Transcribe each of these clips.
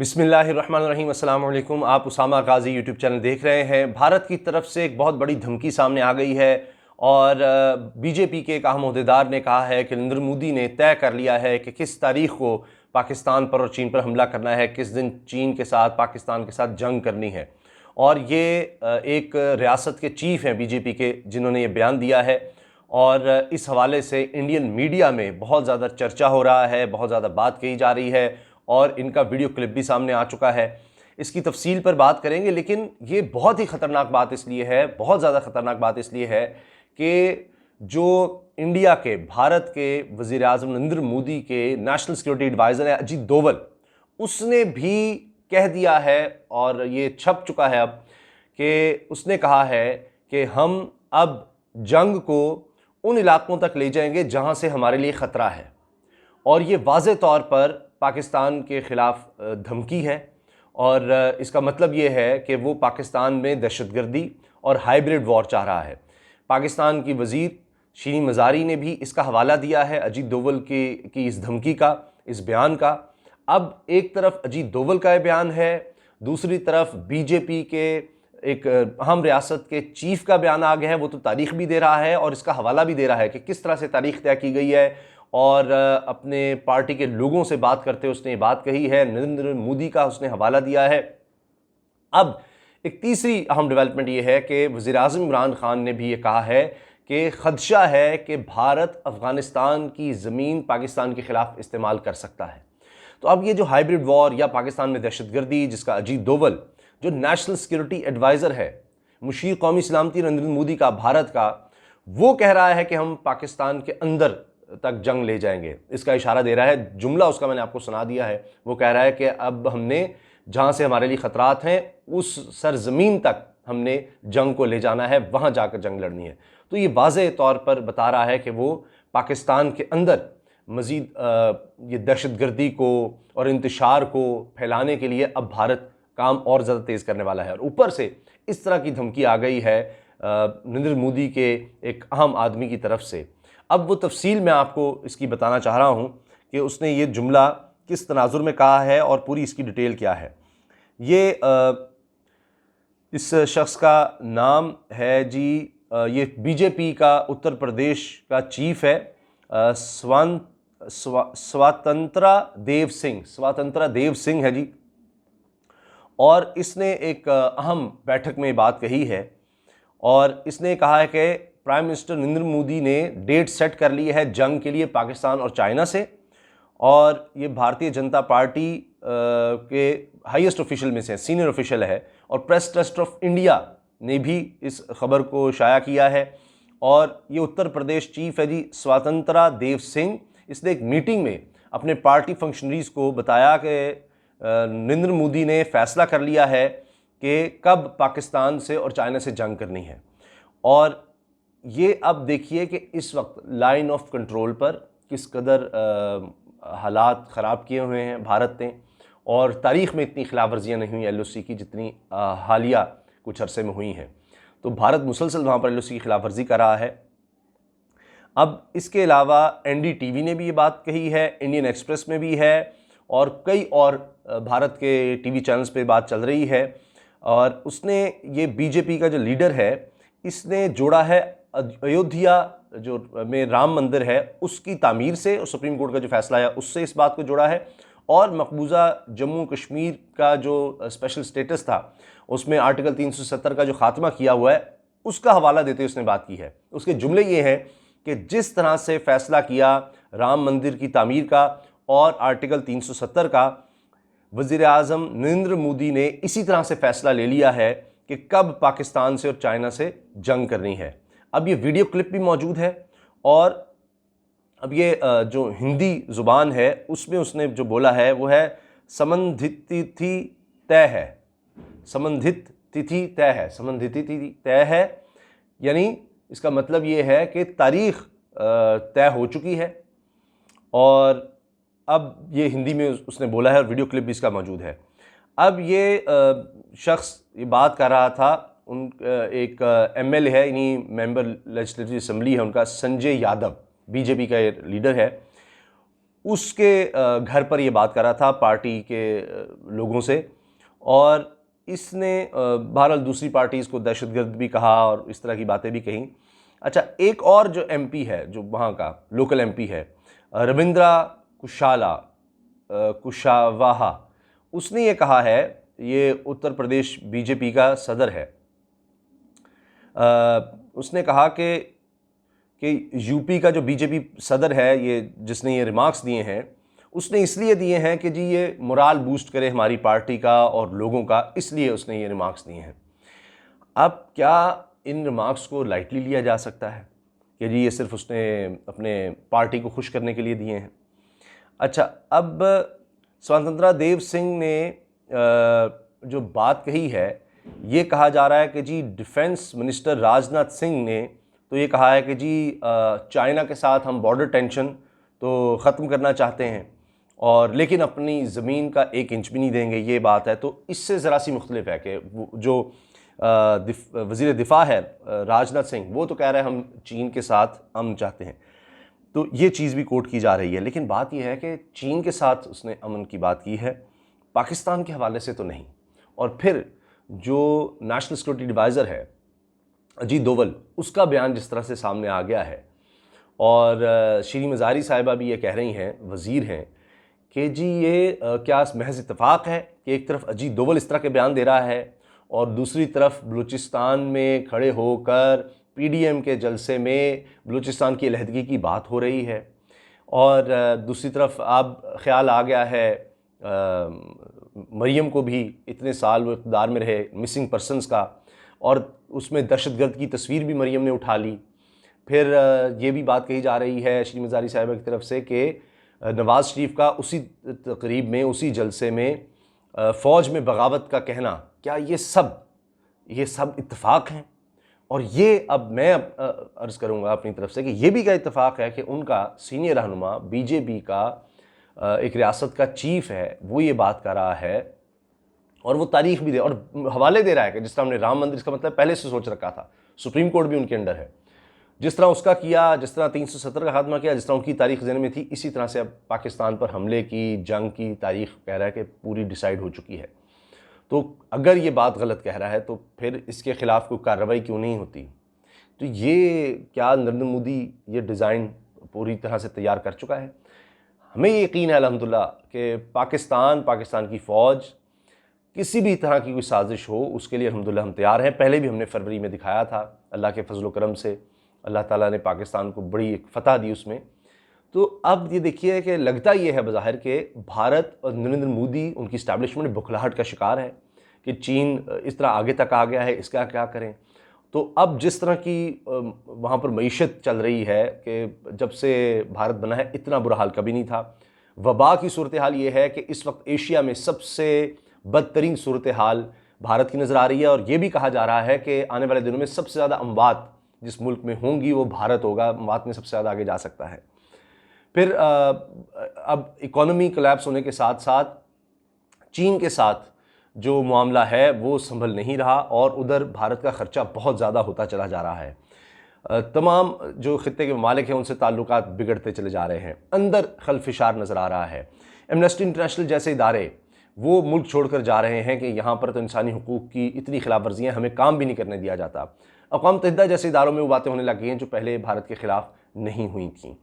बिस्मिल्लाहिर्रहमानिर्रहीम, अस्सलाम वालेकुम। आप उसामा गाज़ी यूट्यूब चैनल देख रहे हैं। भारत की तरफ से एक बहुत बड़ी धमकी सामने आ गई है और बीजेपी के एक अहम ओहदेदार ने कहा है कि नरेंद्र मोदी ने तय कर लिया है कि किस तारीख को पाकिस्तान पर और चीन पर हमला करना है, किस दिन चीन के साथ पाकिस्तान के साथ जंग करनी है। और ये एक रियासत के चीफ हैं बीजेपी के जिन्होंने ये बयान दिया है और इस हवाले से इंडियन मीडिया में बहुत ज़्यादा चर्चा हो रहा है, बहुत ज़्यादा बात कही जा रही है और इनका वीडियो क्लिप भी सामने आ चुका है। इसकी तफसील पर बात करेंगे, लेकिन ये बहुत ही ख़तरनाक बात इसलिए है, बहुत ज़्यादा ख़तरनाक बात इसलिए है कि जो इंडिया के, भारत के वज़ीर आज़म नरेंद्र मोदी के नेशनल सिक्योरिटी एडवाइज़र है अजीत डोवल, उसने भी कह दिया है और ये छप चुका है अब कि उसने कहा है कि हम अब जंग को उन इलाकों तक ले जाएंगे जहां से हमारे लिए ख़तरा है। और ये वाज़े तौर पर पाकिस्तान के ख़िलाफ़ धमकी है और इसका मतलब ये है कि वो पाकिस्तान में दहशतगर्दी और हाइब्रिड वॉर चाह रहा है। पाकिस्तान की वज़ीर शीरीन मज़ारी ने भी इसका हवाला दिया है अजीत डोवल की इस धमकी का, इस बयान का। अब एक तरफ अजीत डोवल का ये बयान है, दूसरी तरफ बीजेपी के एक अहम रियासत के चीफ का बयान आ गया है। वो तो तारीख भी दे रहा है और इसका हवाला भी दे रहा है कि किस तरह से तारीख तय की गई है और अपने पार्टी के लोगों से बात करते हुए उसने ये बात कही है। नरेंद्र मोदी का उसने हवाला दिया है। अब एक तीसरी अहम डेवलपमेंट ये है कि वज़ीर आज़म इमरान खान ने भी ये कहा है कि ख़दशा है कि भारत अफ़गानिस्तान की ज़मीन पाकिस्तान के ख़िलाफ़ इस्तेमाल कर सकता है। तो अब ये जो हाइब्रिड वॉर या पाकिस्तान में दहशतगर्दी, जिसका अजीत डोवल जो नेशनल सिक्योरिटी एडवाइज़र है, मुशीर कौमी सलामती नरेंद्र मोदी का, भारत का, वो कह रहा है कि हम पाकिस्तान के अंदर तक जंग ले जाएंगे, इसका इशारा दे रहा है। जुमला उसका मैंने आपको सुना दिया है। वो कह रहा है कि अब हमने जहाँ से हमारे लिए ख़तरात हैं उस सरज़मीन तक हमने जंग को ले जाना है, वहाँ जाकर जंग लड़नी है। तो ये वाज़े तौर पर बता रहा है कि वो पाकिस्तान के अंदर मज़ीद ये दहशतगर्दी को और इंतशार को फैलाने के लिए अब भारत काम और ज़्यादा तेज़ करने वाला है। और ऊपर से इस तरह की धमकी आ गई है नरेंद्र मोदी के एक अहम आदमी की तरफ से। अब वो तफसील मैं आपको इसकी बताना चाह रहा हूँ कि उसने ये जुमला किस तनाजुर में कहा है और पूरी इसकी डिटेल क्या है। ये इस शख्स का नाम है जी, ये बीजेपी का उत्तर प्रदेश का चीफ है, स्वतंत्रा देव सिंह है जी। और इसने एक अहम बैठक में बात कही है और इसने कहा है कि प्राइम मिनिस्टर नरेंद्र मोदी ने डेट सेट कर ली है जंग के लिए पाकिस्तान और चाइना से। और ये भारतीय जनता पार्टी के हाईएस्ट ऑफिशियल में से सीनियर ऑफिशियल है और प्रेस ट्रस्ट ऑफ इंडिया ने भी इस खबर को शाया किया है। और ये उत्तर प्रदेश चीफ है जी, स्वतंत्रा देव सिंह। इसने एक मीटिंग में अपने पार्टी फंक्शनरीज को बताया कि नरेंद्र मोदी ने फैसला कर लिया है कि कब पाकिस्तान से और चाइना से जंग करनी है। और ये अब देखिए कि इस वक्त लाइन ऑफ कंट्रोल पर किस कदर हालात ख़राब किए हुए हैं भारत ने। और तारीख़ में इतनी खिलाफ वर्जियाँ नहीं हुई LOC की जितनी हालिया कुछ अरसे में हुई हैं। तो भारत मुसलसल वहाँ पर LOC की खिलाफ वर्जी कर रहा है। अब इसके अलावा NDTV ने भी ये बात कही है, इंडियन एक्सप्रेस में भी है और कई और भारत के TV चैनल्स पे बात चल रही है। और उसने ये बीजेपी का जो लीडर है, इसने जोड़ा है अयोध्या जो में राम मंदिर है उसकी तामीर से, और सुप्रीम कोर्ट का जो फैसला है उससे इस बात को जोड़ा है। और मकबूजा जम्मू कश्मीर का जो स्पेशल स्टेटस था उसमें आर्टिकल 370 का जो खात्मा किया हुआ है उसका हवाला देते हुए उसने बात की है। उसके जुमले ये हैं कि जिस तरह से फैसला किया राम मंदिर की तामीर का और आर्टिकल 370 का, वज़ीर आज़म नरेंद्र मोदी ने इसी तरह से फ़ैसला ले लिया है कि कब पाकिस्तान से और चाइना से जंग करनी है। अब ये वीडियो क्लिप भी मौजूद है और अब ये जो हिंदी ज़ुबान है उसमें उसने जो बोला है वो है संबंधित तिथि तय है, संबंधित तिथि तय है, संबंधित तिथि तय है, यानी इसका मतलब ये है कि तारीख़ तय हो चुकी है। और अब ये हिंदी में उसने बोला है और वीडियो क्लिप भी इसका मौजूद है। अब ये शख्स ये बात कर रहा था, उन एक MLA है, इन्हीं मेंबर लेजिस्लेटिव असम्बली है उनका, संजय यादव, बीजेपी का लीडर है। उसके घर पर ये बात कर रहा था पार्टी के लोगों से, और इसने बहरहाल दूसरी पार्टीज़ को दहशतगर्द भी कहा और इस तरह की बातें भी कहीं। अच्छा, एक और जो एमपी है, जो वहाँ का लोकल एमपी है, रविंद्रा कुशावाहा, उसने ये कहा है, ये उत्तर प्रदेश बीजेपी का सदर है, उसने कहा कि यूपी का जो बीजेपी सदर है, ये जिसने ये रिमार्क्स दिए हैं, उसने इसलिए दिए हैं कि जी ये मोराल बूस्ट करे हमारी पार्टी का और लोगों का, इसलिए उसने ये रिमार्क्स दिए हैं। अब क्या इन रिमार्क्स को लाइटली लिया जा सकता है कि जी ये सिर्फ उसने अपने पार्टी को खुश करने के लिए दिए हैं? अच्छा, अब स्वतंत्रा देव सिंह ने जो बात कही है, ये कहा जा रहा है कि जी डिफेंस मिनिस्टर राजनाथ सिंह ने तो ये कहा है कि जी चाइना के साथ हम बॉर्डर टेंशन तो ख़त्म करना चाहते हैं, और लेकिन अपनी ज़मीन का 1 इंच भी नहीं देंगे, ये बात है। तो इससे ज़रा सी मुख्तलिफ है कि जो वज़ीर दिफ़ा है राजनाथ सिंह, वो तो कह रहे हैं हम चीन के साथ अमन चाहते हैं, तो ये चीज़ भी कोट की जा रही है। लेकिन बात यह है कि चीन के साथ उसने अमन की बात की है, पाकिस्तान के हवाले से तो नहीं। और फिर जो नेशनल सिक्योरिटी एडवाइज़र है अजीत डोवल, उसका बयान जिस तरह से सामने आ गया है, और श्री मज़ारी साहिबा भी ये कह रही हैं, वज़ीर हैं, कि जी ये क्या महज इत्तेफाक है कि एक तरफ अजीत डोवल इस तरह के बयान दे रहा है और दूसरी तरफ बलूचिस्तान में खड़े होकर पीडीएम के जलसे में बलूचिस्तान की अलहदगी की बात हो रही है, और दूसरी तरफ अब ख्याल आ गया है मरियम को भी, इतने साल वो इक़्तिदार में रहे, मिसिंग पर्सनस का, और उसमें दहशतगर्द की तस्वीर भी मरियम ने उठा ली। फिर ये भी बात कही जा रही है श्री मज़ारी साहिबा की तरफ से कि नवाज़ शरीफ का उसी तकरीब में, उसी जलसे में फ़ौज में बगावत का कहना, क्या ये सब इत्तेफाक हैं? और ये अब मैं अर्ज़ करूँगा अपनी तरफ से कि ये भी क्या इत्तेफाक है कि उनका सीनियर रहनुमा बीजेपी का एक रियासत का चीफ है, वो ये बात कर रहा है और वो तारीख भी दे और हवाले दे रहा है कि जिस तरह हमने राम मंदिर, इसका मतलब पहले से सोच रखा था, सुप्रीम कोर्ट भी उनके अंडर है, जिस तरह उसका किया, जिस तरह 370 का खात्मा किया, जिस तरह उनकी तारीख ज़हन में थी, इसी तरह से अब पाकिस्तान पर हमले की, जंग की तारीख कह रहा है कि पूरी डिसाइड हो चुकी है। तो अगर ये बात गलत कह रहा है तो फिर इसके ख़िलाफ़ कोई कार्रवाई क्यों नहीं होती? तो ये क्या नरेंद्र मोदी ये डिज़ाइन पूरी तरह से तैयार कर चुका है? हमें ये यकीन है अल्हम्दुलिल्लाह कि पाकिस्तान की फ़ौज किसी भी तरह की कोई साजिश हो, उसके लिए अल्हम्दुलिल्लाह हम तैयार हैं। पहले भी हमने फरवरी में दिखाया था, अल्लाह के फजल व करम से अल्लाह ताला ने पाकिस्तान को बड़ी एक फ़तह दी उसमें। तो अब ये देखिए कि लगता ये है बज़ाहिर कि भारत और नरेंद्र मोदी, उनकी इस्टेब्लिशमेंट बुखलाहट का शिकार है कि चीन इस तरह आगे तक आ गया है, इसका क्या करें। तो अब जिस तरह की वहाँ पर मईशत चल रही है कि जब से भारत बना है इतना बुरा हाल कभी नहीं था। वबा की सूरत हाल ये है कि इस वक्त एशिया में सबसे बदतरीन सूरत हाल भारत की नज़र आ रही है, और ये भी कहा जा रहा है कि आने वाले दिनों में सबसे ज़्यादा अमवात जिस मुल्क में होंगी वो भारत होगा, अमवात में सबसे ज़्यादा आगे जा सकता है। फिर अब इकॉनमी कोलैप्स होने के साथ साथ चीन के साथ जो मामला है वो संभल नहीं रहा, और उधर भारत का ख़र्चा बहुत ज़्यादा होता चला जा रहा है। तमाम जो ख़ित्ते के ममालिक हैं उनसे ताल्लुकात बिगड़ते चले जा रहे हैं, अंदर खलफिशार नज़र आ रहा है। एमनेस्टी इंटरनेशनल जैसे इदारे वो मुल्क छोड़कर जा रहे हैं कि यहाँ पर तो इंसानी हुकूक की इतनी खिलाफ वर्जियाँ, हमें काम भी नहीं करने दिया जाता। अक़वाम मुत्तहिदा जैसे इदारों में वो बातें होने लग गई हैं जो पहले भारत के ख़िलाफ़ नहीं हुई थी।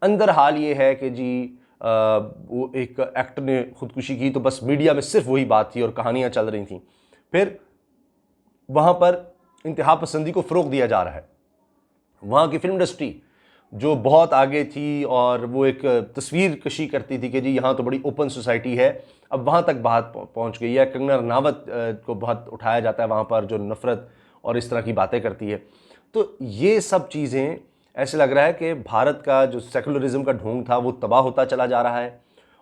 अंदर हाल ये है कि जी वो एक एक्टर ने ख़ुदकुशी की तो बस मीडिया में सिर्फ वही बात थी और कहानियाँ चल रही थी। फिर वहाँ पर इंतहा पसंदी को फ़रोग़ दिया जा रहा है। वहाँ की फ़िल्म इंडस्ट्री जो बहुत आगे थी और वो एक तस्वीर कशी करती थी कि जी यहाँ तो बड़ी ओपन सोसाइटी है, अब वहाँ तक बात पहुँच गई है। कंगना रनावत को बहुत उठाया जाता है वहाँ पर, जो नफ़रत और इस तरह की बातें करती है। तो ये सब चीज़ें ऐसे लग रहा है कि भारत का जो सेकुलरिज़म का ढोंग था वो तबाह होता चला जा रहा है,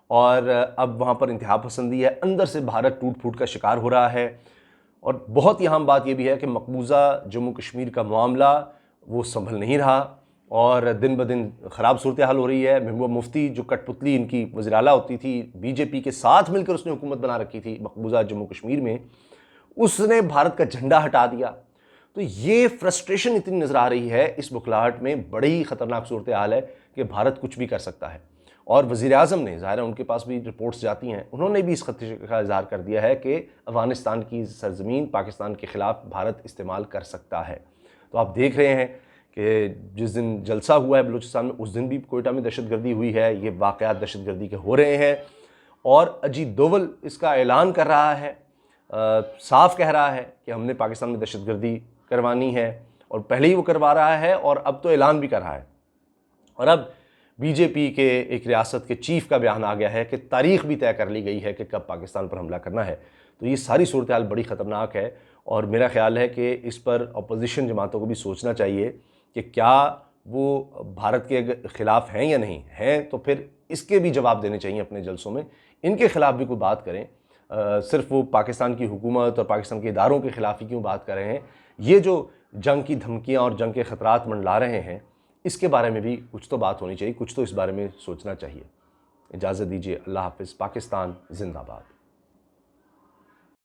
और अब वहाँ पर इंतहा पसंदी है, अंदर से भारत टूट फूट का शिकार हो रहा है। और बहुत ही अहम बात ये भी है कि मकबूजा जम्मू कश्मीर का मामला वो संभल नहीं रहा और दिन ब दिन ख़राब सूरत हाल हो रही है। महबूबा मुफ्ती जो कठपुतली इनकी वज़ीर आला होती थी, बीजेपी के साथ मिलकर उसने हुकूमत बना रखी थी मकबूजा जम्मू कश्मीर में, उसने भारत का झंडा हटा दिया। तो ये फ्रस्ट्रेशन इतनी नज़र आ रही है इस बुखलाहट में, बड़ी ख़तरनाक सूरत हाल है कि भारत कुछ भी कर सकता है। और वज़ीर-ए-आज़म ने, ज़ाहिर है उनके पास भी रिपोर्ट्स जाती हैं, उन्होंने भी इस खदशे का इज़हार कर दिया है कि अफ़गानिस्तान की सरज़मीन पाकिस्तान के ख़िलाफ़ भारत इस्तेमाल कर सकता है। तो आप देख रहे हैं कि जिस दिन जलसा हुआ है बलूचिस्तान में, उस दिन भी कोयटा में दहशतगर्दी हुई है। ये वाक़यात दहशतगर्दी के हो रहे हैं और अजीत डोवल इसका ऐलान कर रहा है, साफ कह रहा है कि हमने पाकिस्तान में दहशतगर्दी करवानी है, और पहले ही वो करवा रहा है और अब तो ऐलान भी कर रहा है। और अब बीजेपी के एक रियासत के चीफ का बयान आ गया है कि तारीख भी तय कर ली गई है कि कब पाकिस्तान पर हमला करना है। तो ये सारी सूरत हाल बड़ी ख़तरनाक है और मेरा ख्याल है कि इस पर अपोजिशन जमातों को भी सोचना चाहिए कि क्या वो भारत के ख़िलाफ़ हैं या नहीं हैं, तो फिर इसके भी जवाब देने चाहिए अपने जलसों में, इनके ख़िलाफ़ भी कोई बात करें। सिर्फ वो पाकिस्तान की हुकूमत और पाकिस्तान के इदारों के ख़िलाफ़ ही क्यों बात कर रहे हैं। ये जो जंग की धमकियाँ और जंग के ख़तरात मंडला रहे हैं, इसके बारे में भी कुछ तो बात होनी चाहिए, कुछ तो इस बारे में सोचना चाहिए। इजाज़त दीजिए, अल्लाह हाफ़िज़। पाकिस्तान ज़िंदाबाद।